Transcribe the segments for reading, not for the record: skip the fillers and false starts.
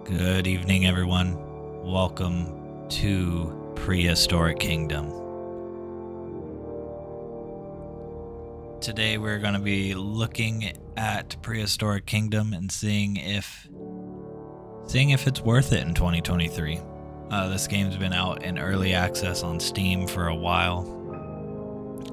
Good evening, everyone. Welcome to Prehistoric Kingdom. Today we're going to be looking at Prehistoric Kingdom and seeing if it's worth it in 2023. This game's been out in early access on Steam for a while.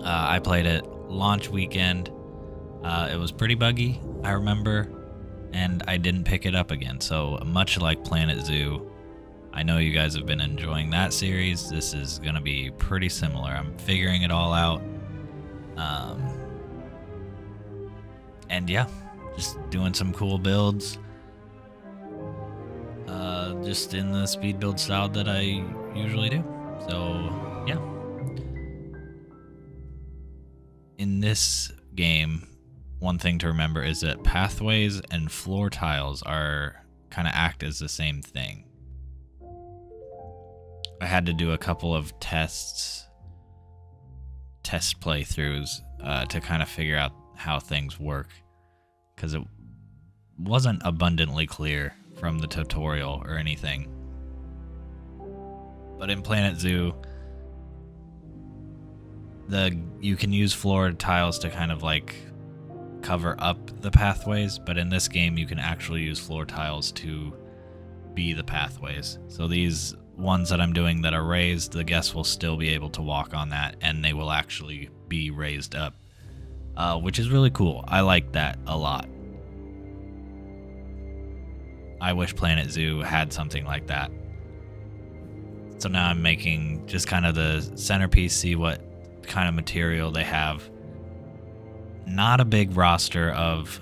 I played it launch weekend. It was pretty buggy, I remember, and I didn't pick it up again. So much like Planet Zoo, I know you guys have been enjoying that series. This is going to be pretty similar. I'm figuring it all out. And yeah, just doing some cool builds. Just in the speed build style that I usually do. So yeah. In this game, one thing to remember is that pathways and floor tiles are kind of act as the same thing. I had to do a couple of test playthroughs to kind of figure out how things work, because it wasn't abundantly clear from the tutorial or anything. But in Planet Zoo, you can use floor tiles to kind of like cover up the pathways, but in this game you can actually use floor tiles to be the pathways. So these ones that I'm doing that are raised, the guests will still be able to walk on that, and they will actually be raised up, which is really cool. I like that a lot. I wish Planet Zoo had something like that. So now I'm making just kind of the centerpiece, see what kind of material they have. Not a big roster of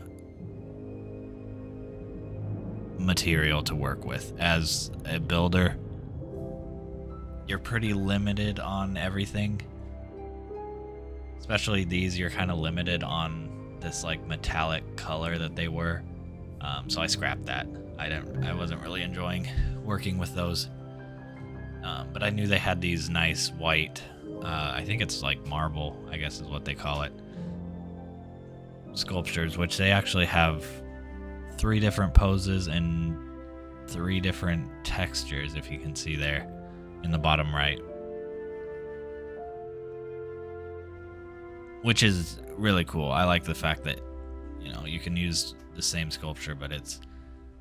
material to work with. As a builder, you're pretty limited on everything. Especially these, you're kind of limited on this like metallic color that they were. So I scrapped that. I wasn't really enjoying working with those. But I knew they had these nice white, I think it's like marble, I guess is what they call it, sculptures, which they actually have 3 different poses and 3 different textures, if you can see there in the bottom right, which is really cool. I like the fact that, you know, you can use the same sculpture, but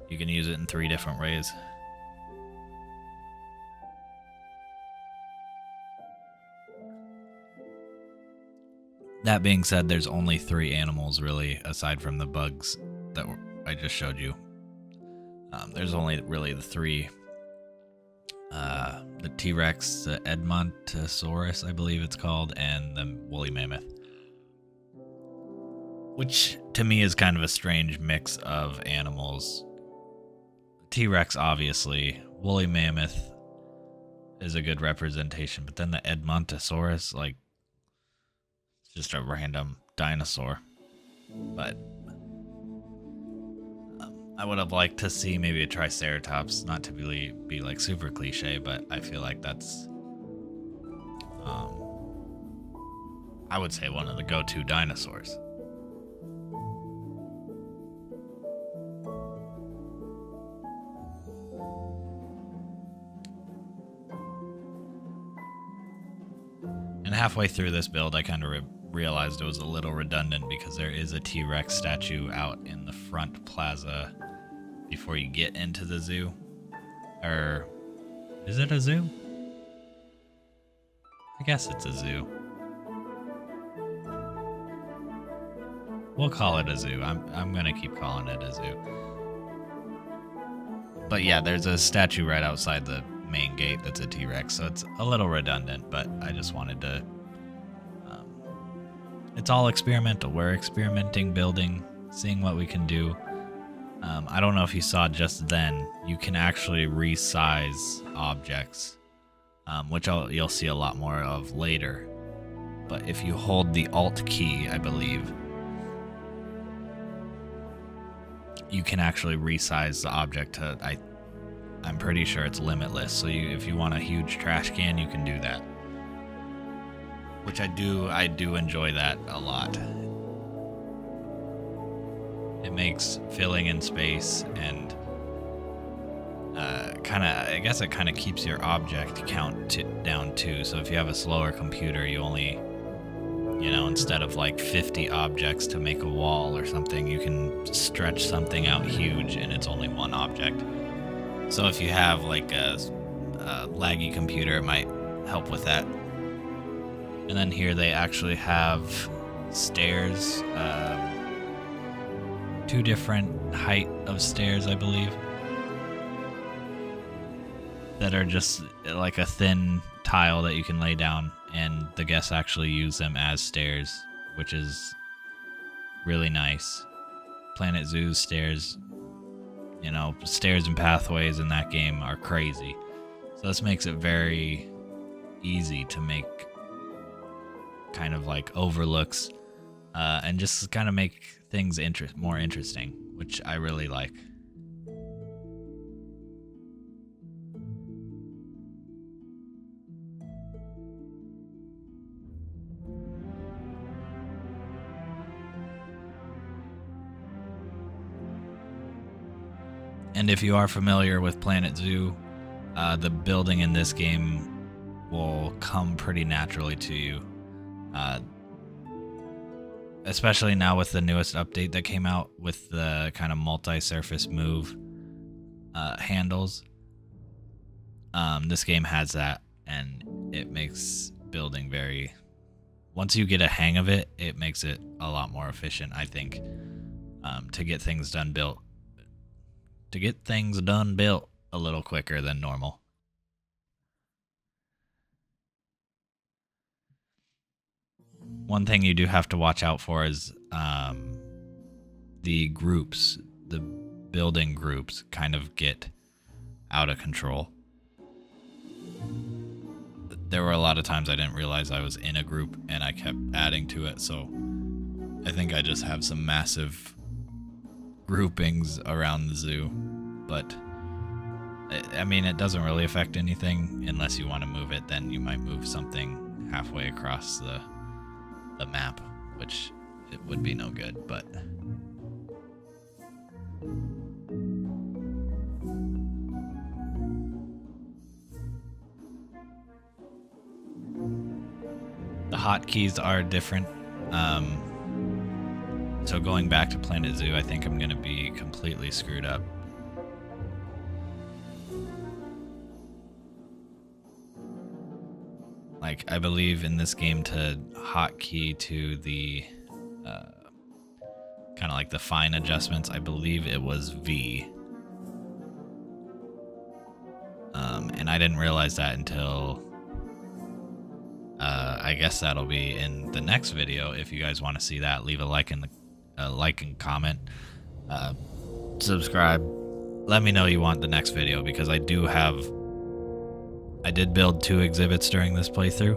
you can use it in 3 different ways. That being said, there's only 3 animals really, aside from the bugs that I just showed you. There's only really the 3. The T-Rex, the Edmontosaurus, I believe it's called, and the woolly mammoth. Which, to me, is kind of a strange mix of animals. T-Rex, obviously. Woolly mammoth is a good representation, but then the Edmontosaurus, like, just a random dinosaur. But I would have liked to see maybe a triceratops, not to be like super cliche, but I feel like that's I would say one of the go-to dinosaurs. And halfway through this build, I kind of realized it was a little redundant, because there is a T-Rex statue out in the front plaza before you get into the zoo. Or is it a zoo? I guess it's a zoo. We'll call it a zoo. I'm gonna keep calling it a zoo. But yeah, there's a statue right outside the main gate that's a T-Rex, so it's a little redundant, but I just wanted to it's all experimental. We're experimenting, building, seeing what we can do. I don't know if you saw just then, you can actually resize objects, which you'll see a lot more of later. But if you hold the Alt key, I believe, you can actually resize the object to, I'm pretty sure it's limitless. So if you want a huge trash can, you can do that. Which I do enjoy that a lot. It makes filling in space and I guess it kind of keeps your object count down too. So if you have a slower computer, you only, instead of like 50 objects to make a wall or something, you can stretch something out huge and it's only one object. So if you have like a laggy computer, it might help with that. And then here they actually have stairs, 2 different height of stairs, I believe, that are just like a thin tile that you can lay down, and the guests actually use them as stairs, which is really nice. Planet Zoo's stairs, stairs and pathways in that game are crazy. So this makes it very easy to make kind of like overlooks and just kind of make things more interesting, which I really like. And if you are familiar with Planet Zoo, the building in this game will come pretty naturally to you. Especially now with the newest update that came out with the kind of multi-surface move handles. This game has that, and it makes building once you get a hang of it, it makes it a lot more efficient, I think, to get things done built a little quicker than normal. One thing you do have to watch out for is the building groups kind of get out of control. There were a lot of times I didn't realize I was in a group and I kept adding to it, so I think I just have some massive groupings around the zoo, but I mean, it doesn't really affect anything unless you want to move it. Then you might move something halfway across the map, which it would be no good, but the hotkeys are different. So going back to Planet Zoo, I think I'm going to be completely screwed up. Like, I believe in this game to hotkey to the kind of like the fine adjustments, I believe it was V. And I didn't realize that until I guess that'll be in the next video. If you guys want to see that, leave a like and comment, subscribe. Let me know you want the next video, because I did build 2 exhibits during this playthrough.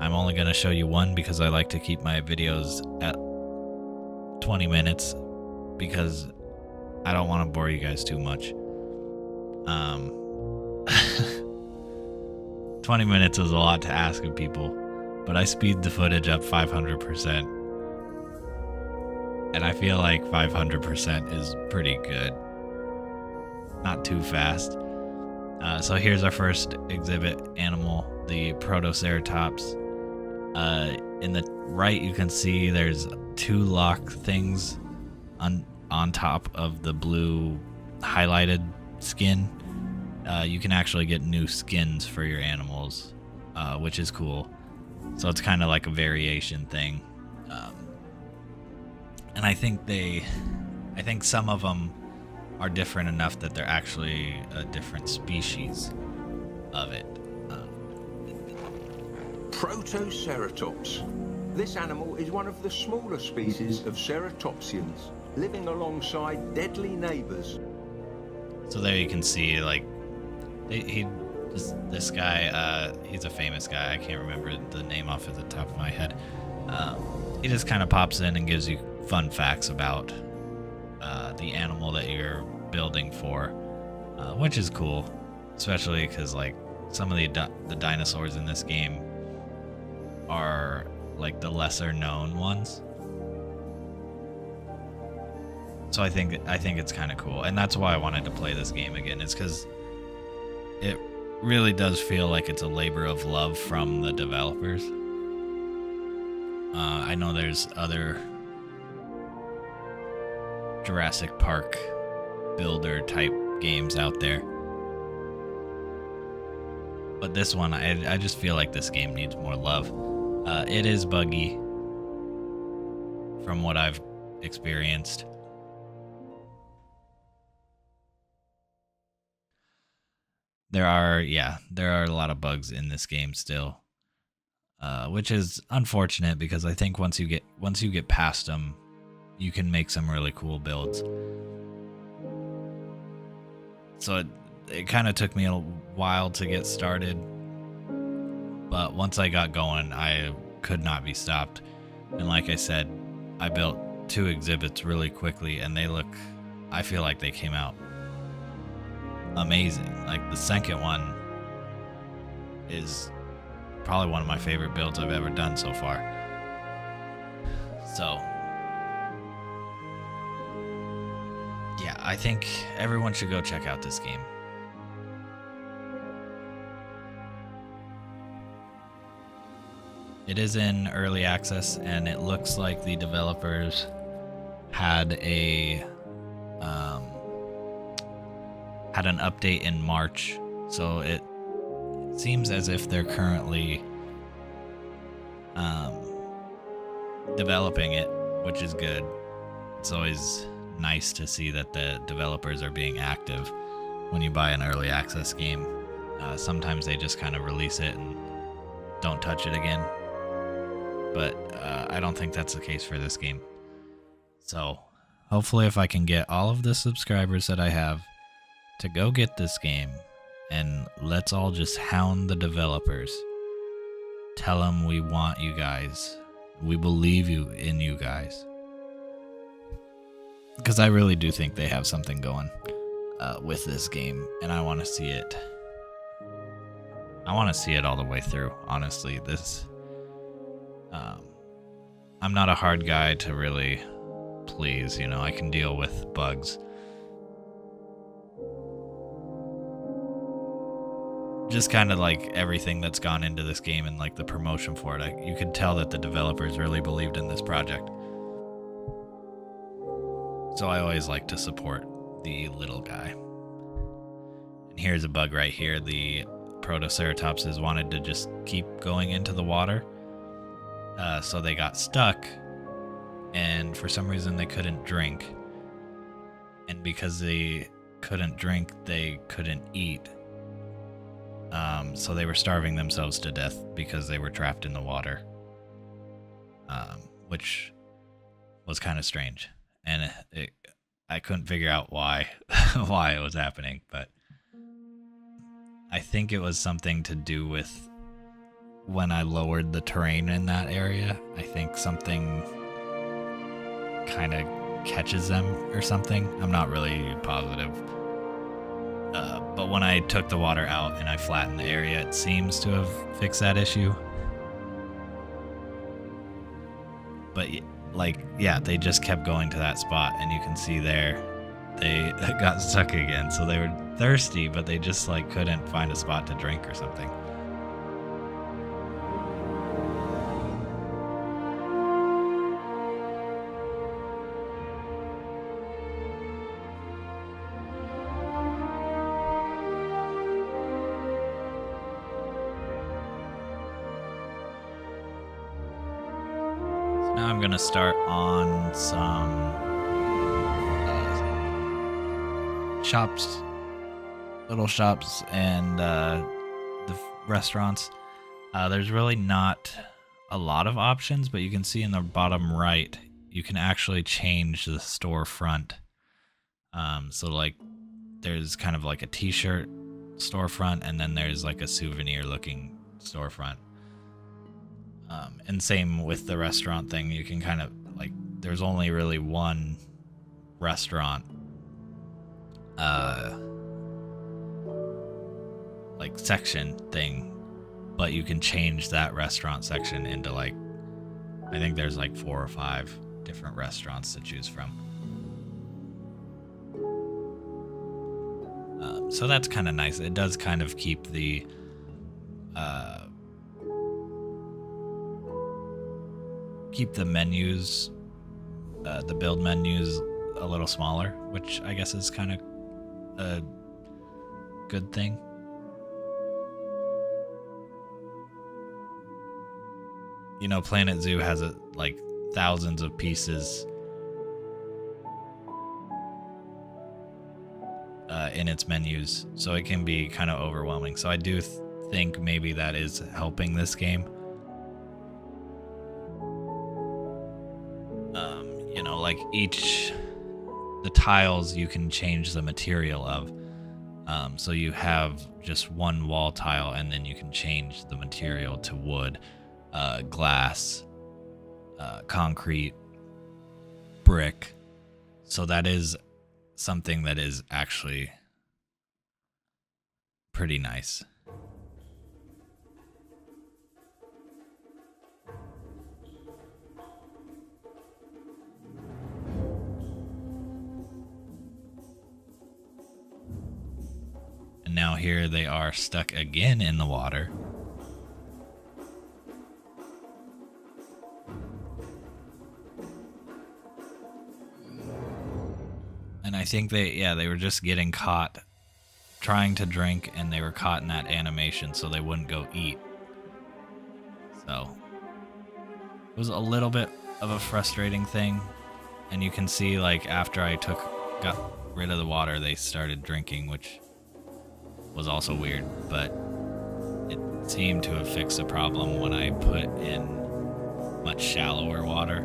I'm only going to show you one because I like to keep my videos at 20 minutes because I don't want to bore you guys too much. 20 minutes is a lot to ask of people, but I speed the footage up 500%. And I feel like 500% is pretty good. Not too fast. So here's our first exhibit animal, the protoceratops. In the right, you can see there's 2 lock things on top of the blue highlighted skin. You can actually get new skins for your animals, which is cool. So it's kind of like a variation thing. And I think some of them are different enough that they're actually a different species of it. Protoceratops. This animal is one of the smaller species of ceratopsians, living alongside deadly neighbors. So there you can see, like, this guy, he's a famous guy. I can't remember the name off of the top of my head. He just kind of pops in and gives you fun facts about the animal that you're building for, which is cool, especially because, like, some of the dinosaurs in this game are like the lesser known ones. So I think it's kind of cool, and that's why I wanted to play this game again. Is because it really does feel like it's a labor of love from the developers. I know there's other Jurassic Park builder type games out there, but this one, I just feel like this game needs more love. It is buggy from what I've experienced. There are a lot of bugs in this game still, which is unfortunate because I think once you get past them, you can make some really cool builds. So it kind of took me a while to get started, but once I got going, I could not be stopped. And like I said, I built 2 exhibits really quickly, and I feel like they came out amazing. Like the second one is probably one of my favorite builds I've ever done so far. So yeah, I think everyone should go check out this game. It is in early access, and it looks like the developers had an update in March, so it seems as if they're currently developing it, which is good. It's always nice to see that the developers are being active when you buy an early access game. Sometimes they just kind of release it and don't touch it again, but I don't think that's the case for this game. So hopefully if I can get all of the subscribers that I have to go get this game, and let's all just hound the developers. Tell them we want you guys. We believe in you guys. Because I really do think they have something going with this game, and I want to see it. I want to see it all the way through, honestly. I'm not a hard guy to really please, I can deal with bugs. Just kind of like everything that's gone into this game and like the promotion for it. You could tell that the developers really believed in this project. So I always like to support the little guy. And here's a bug right here. The protoceratops has wanted to just keep going into the water. So they got stuck, and for some reason they couldn't drink. And because they couldn't drink, they couldn't eat. So they were starving themselves to death because they were trapped in the water, which was kind of strange. And I couldn't figure out why it was happening, but I think it was something to do with when I lowered the terrain in that area. I think something kind of catches them or something. I'm not really positive. But when I took the water out and I flattened the area, it seems to have fixed that issue. But they just kept going to that spot, and you can see there they got stuck again. So they were thirsty, but they just couldn't find a spot to drink or something. Now I'm gonna start on some shops, little shops, and the restaurants. There's really not a lot of options, but you can see in the bottom right, you can actually change the storefront. So there's kind of like a t-shirt storefront, and then there's like a souvenir looking storefront. And same with the restaurant thing. You can kind of there's only really one restaurant section thing, but you can change that restaurant section into I think there's 4 or 5 different restaurants to choose from. So that's kind of nice. It does kind of keep the menus, the build menus, a little smaller, which I guess is kind of a good thing. You know, Planet Zoo has like thousands of pieces in its menus, so it can be kind of overwhelming. So I do think maybe that is helping this game. You know, like the tiles you can change the material of. So you have just one wall tile, and then you can change the material to wood, glass, concrete, brick. So that is something that is actually pretty nice. And now here they are stuck again in the water. And I think they were just getting caught trying to drink, and they were caught in that animation so they wouldn't go eat. So it was a little bit of a frustrating thing. And you can see, like, after I got rid of the water, they started drinking, which was also weird, but it seemed to have fixed the problem when I put in much shallower water.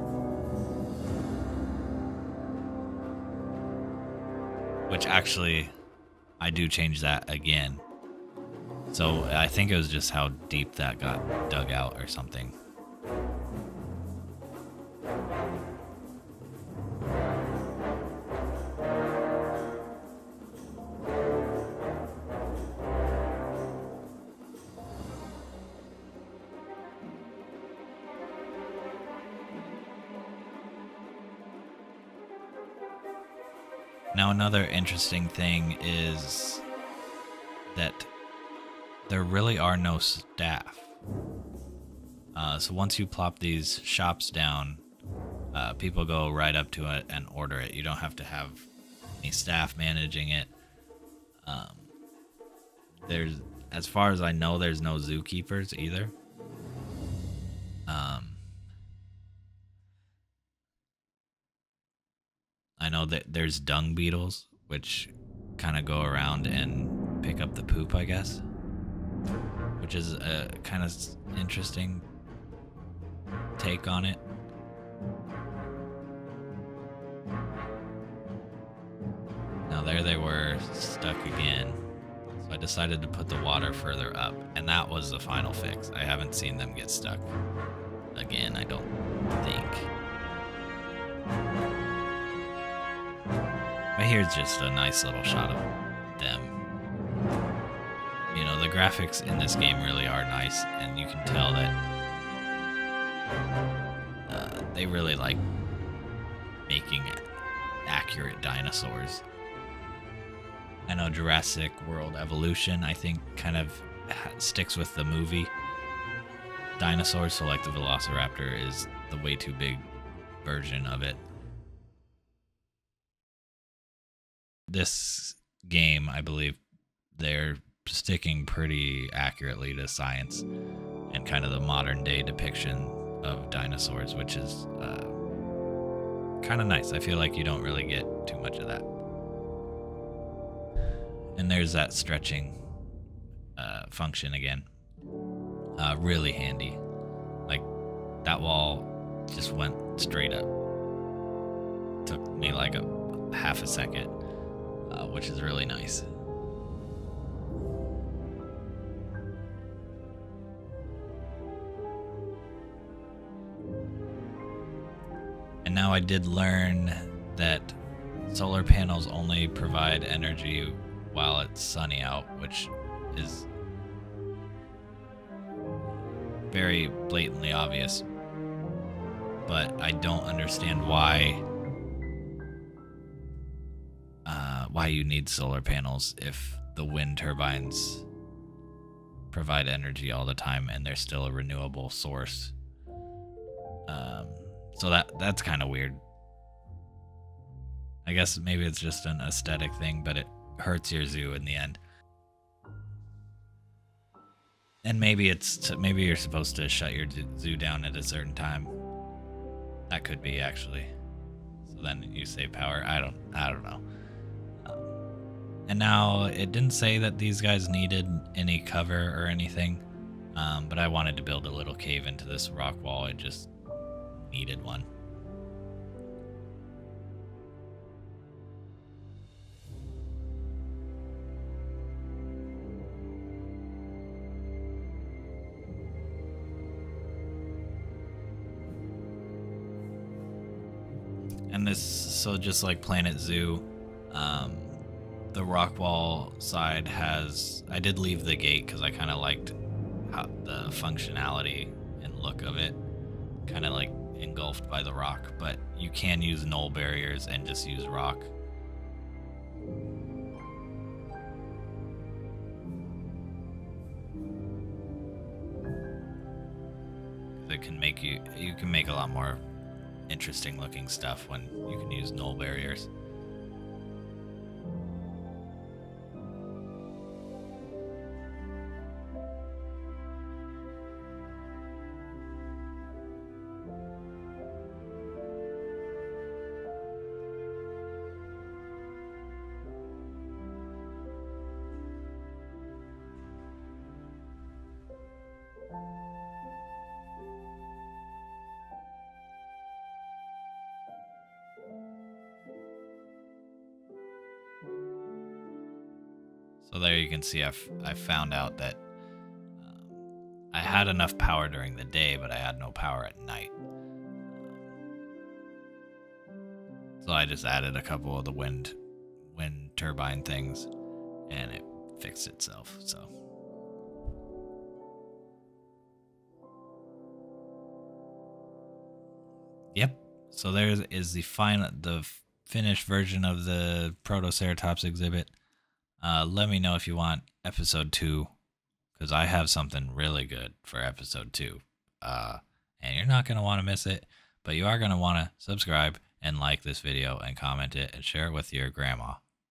Which actually, I do change that again. So I think it was just how deep that got dug out or something. Now, another interesting thing is that there really are no staff. So once you plop these shops down, people go right up to it and order it. You don't have to have any staff managing it. As far as I know, there's no zookeepers either. I know that there's dung beetles, which kind of go around and pick up the poop, I guess. Which is a kind of interesting take on it. Now there they were, stuck again. So I decided to put the water further up, and that was the final fix. I haven't seen them get stuck again, I don't think. But here's just a nice little shot of them. You know, the graphics in this game really are nice, and you can tell that they really like making accurate dinosaurs. I know Jurassic World Evolution, I think, kind of sticks with the movie dinosaurs, so like the Velociraptor is the way too big version of it. This game, I believe, they're sticking pretty accurately to science and kind of the modern day depiction of dinosaurs, which is kind of nice. I feel like you don't really get too much of that. And there's that stretching function again. Really handy. Like, that wall just went straight up. Took me like a half a second, which is really nice. And now I did learn that solar panels only provide energy while it's sunny out, which is very blatantly obvious. But I don't understand why you need solar panels if the wind turbines provide energy all the time, and they're still a renewable source. So that's kind of weird. I guess maybe it's just an aesthetic thing, but it hurts your zoo in the end. And maybe you're supposed to shut your zoo down at a certain time. That could be, actually. So then you save power. I don't know. And now it didn't say that these guys needed any cover or anything, but I wanted to build a little cave into this rock wall. It just needed one. And so just like Planet Zoo, the rock wall side I did leave the gate because I kind of liked the functionality and look of it, kind of like engulfed by the rock, but you can use null barriers and just use rock. It can make you can make a lot more interesting looking stuff when you can use null barriers. So there you can see I found out that I had enough power during the day, but I had no power at night. So I just added a couple of the wind turbine things, and it fixed itself. So yep. So there is the finished version of the protoceratops exhibit. Let me know if you want episode 2, because I have something really good for episode 2. And you're not going to want to miss it, but you are going to want to subscribe and like this video and comment it and share it with your grandma.